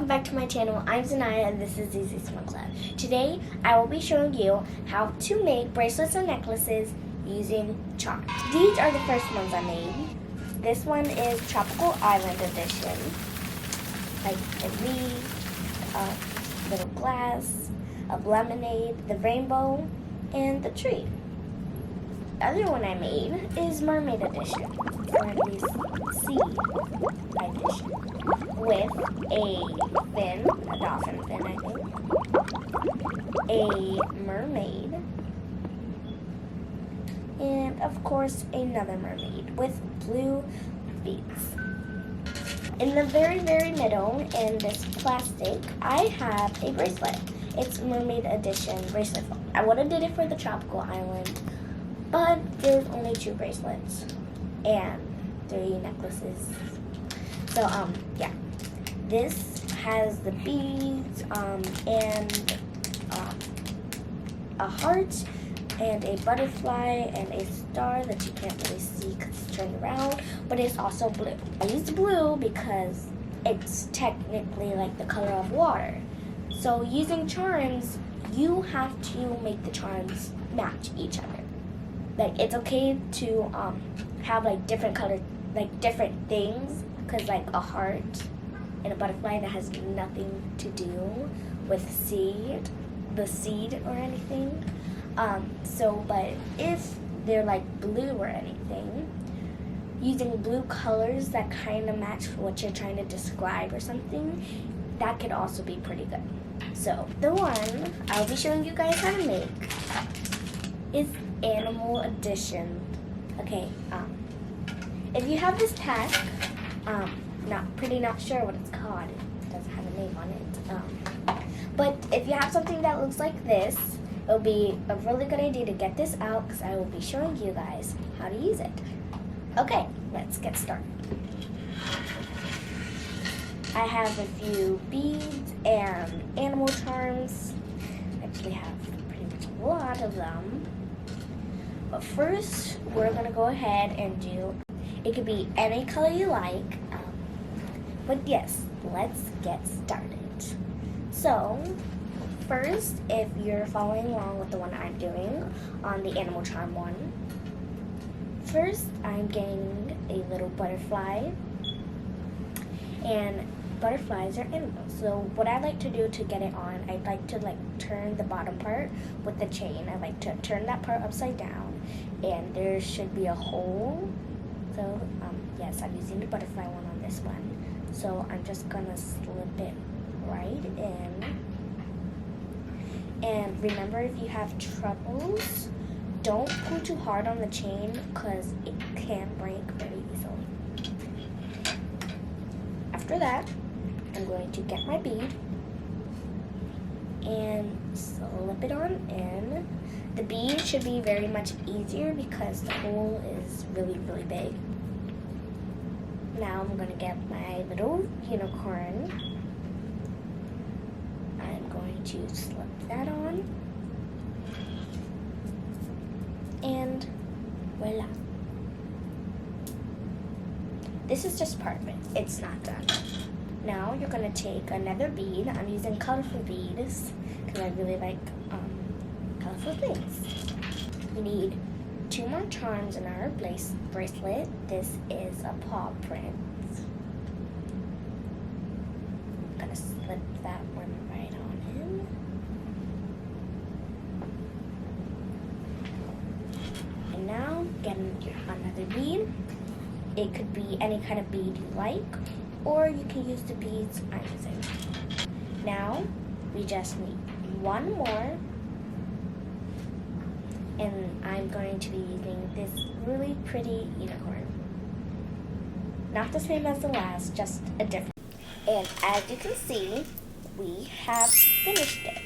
welcome back to my channel. I'm Zaniya and this is Easy Small Club. Today I will be showing you how to make bracelets and necklaces using charms. These are the first ones I made. This one is Tropical Island Edition. Like a leaf, a little glass, a lemonade, the rainbow, and the tree. The other one I made is Mermaid Edition, or at least Sea Edition, with a fin, a dolphin fin I think, a mermaid, and of course another mermaid with blue beads. In the very middle, in this plastic, I have a bracelet. It's Mermaid Edition bracelet. I would have did it for the Tropical Island, but there's only 2 bracelets and 3 necklaces. So yeah, this has the beads and a heart and a butterfly and a star that you can't really see because it's turned around, but it's also blue. I used blue because it's technically like the color of water. So using charms, you have to make the charms match each other. Like, it's okay to have like different colors, like different things, because like a heart and a butterfly that has nothing to do with the seed or anything. But if they're like blue or anything, using blue colors that kind of match what you're trying to describe or something, that could also be pretty good. So the one I'll be showing you guys how to make is Animal Edition. Okay, if you have this pack, not sure what it's called. It doesn't have a name on it. But if you have something that looks like this, it'll be a really good idea to get this out because I will be showing you guys how to use it. Okay, let's get started. I have a few beads and animal charms. I actually have pretty much a lot of them. But first, we're gonna go ahead and do, it could be any color you like. But yes, let's get started. So, first, if you're following along with the one I'm doing on the animal charm one, first I'm getting a little butterfly, and butterflies are animals. So what I like to do to get it on, I like to like turn the bottom part with the chain. I like to turn that part upside down, and there should be a hole. So yes, I'm using the butterfly one on this one. So I'm just gonna slip it right in. And remember, if you have troubles, don't pull too hard on the chain because it can break very easily. After that, I'm going to get my bead and slip it on in. The bead should be very much easier because the hole is really big. Now I'm going to get my little unicorn. I'm going to slip that on. And voila. This is just part of it. It's not done. Now you're going to take another bead. I'm using colorful beads because I really like colorful things. We need 2 more charms in our bracelet. This is a paw print. I'm going to slip that one right on in. And now get another bead. It could be any kind of bead you like, or you can use the beads I'm using. Now, we just need 1 more, and I'm going to be using this really pretty unicorn. Not the same as the last, just a different. And as you can see, we have finished it.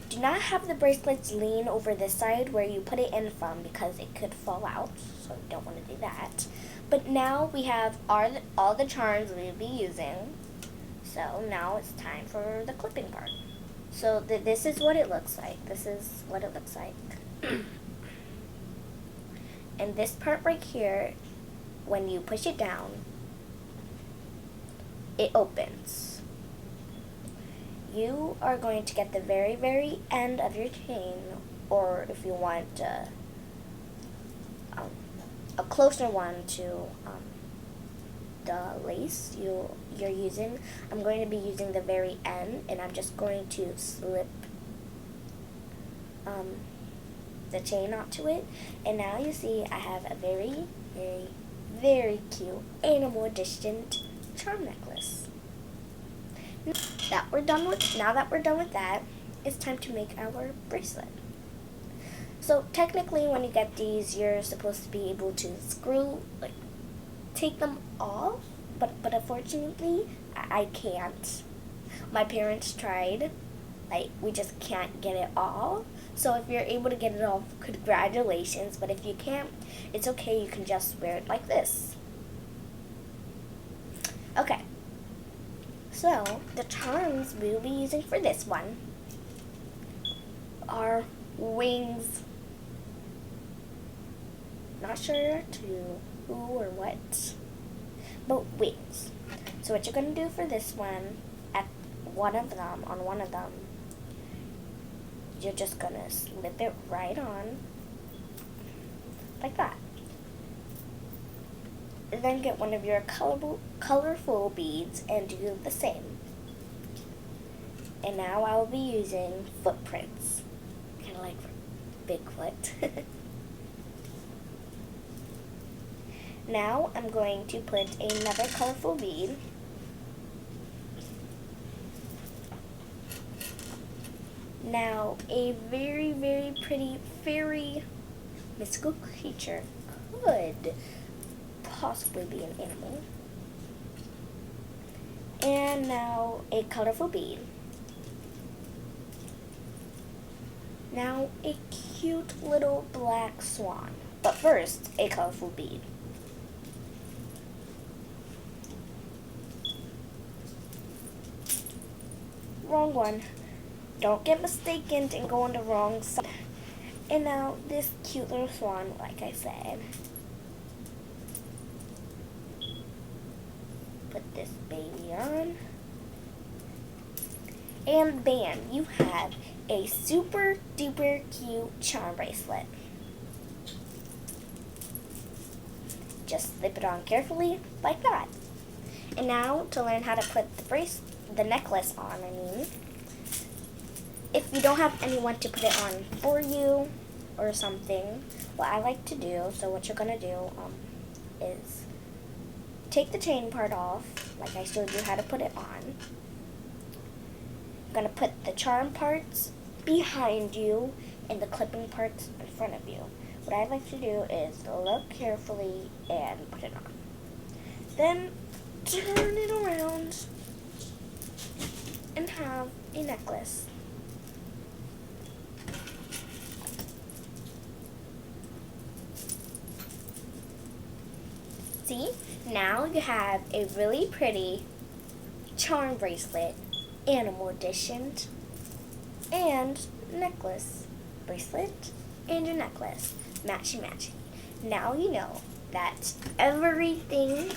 Do not have the bracelets lean over this side where you put it in from because it could fall out, so you don't want to do that. But now we have all the charms we'll be using. So now it's time for the clipping part. So this is what it looks like. This is what it looks like. And this part right here, when you push it down, it opens. You are going to get the very, very end of your chain, or if you want a closer one to the lace you're using. I'm going to be using the very end, and I'm just going to slip the chain onto it. And now you see I have a very, very, very cute animal edition charm necklace. Now that we're done with that, it's time to make our bracelet. So technically, when you get these, you're supposed to be able to take them off, but unfortunately, I can't. My parents tried, we just can't get it off. So if you're able to get it off, congratulations, but if you can't, it's okay, you can just wear it like this. Okay, so the charms we'll be using for this one are wings. Not sure to who or what, but wings. So what you're going to do for this one, on one of them, you're just going to slip it right on, like that. And then get one of your colorful beads and do the same. And now I'll be using footprints, kind of like Bigfoot. Now I'm going to put another colorful bead. Now a very, very pretty fairy mystical creature could possibly be an animal. And now a colorful bead. Now a cute little black swan. But first, a colorful bead. Wrong one. Don't get mistaken and go on the wrong side. And now this cute little swan, like I said. Put this baby on. And bam, you have a super duper cute charm bracelet. Just slip it on carefully, like that. And now to learn how to put the necklace on, if you don't have anyone to put it on for you or something, what I like to do, so what you're going to do is take the chain part off, like I showed you how to put it on. You're going to put the charm parts behind you and the clipping parts in front of you. What I like to do is look carefully and put it on. Then turn it around and have a necklace. See, now you have a really pretty charm bracelet, animal edition, and necklace. Bracelet and a necklace, matchy. Now you know that everything,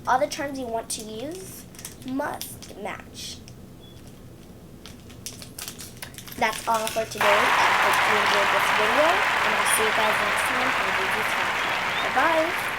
all the charms you want to use, must match. That's all for today. I hope you enjoyed this video, and I'll see you guys next time on Baby's Funatics. Bye-bye.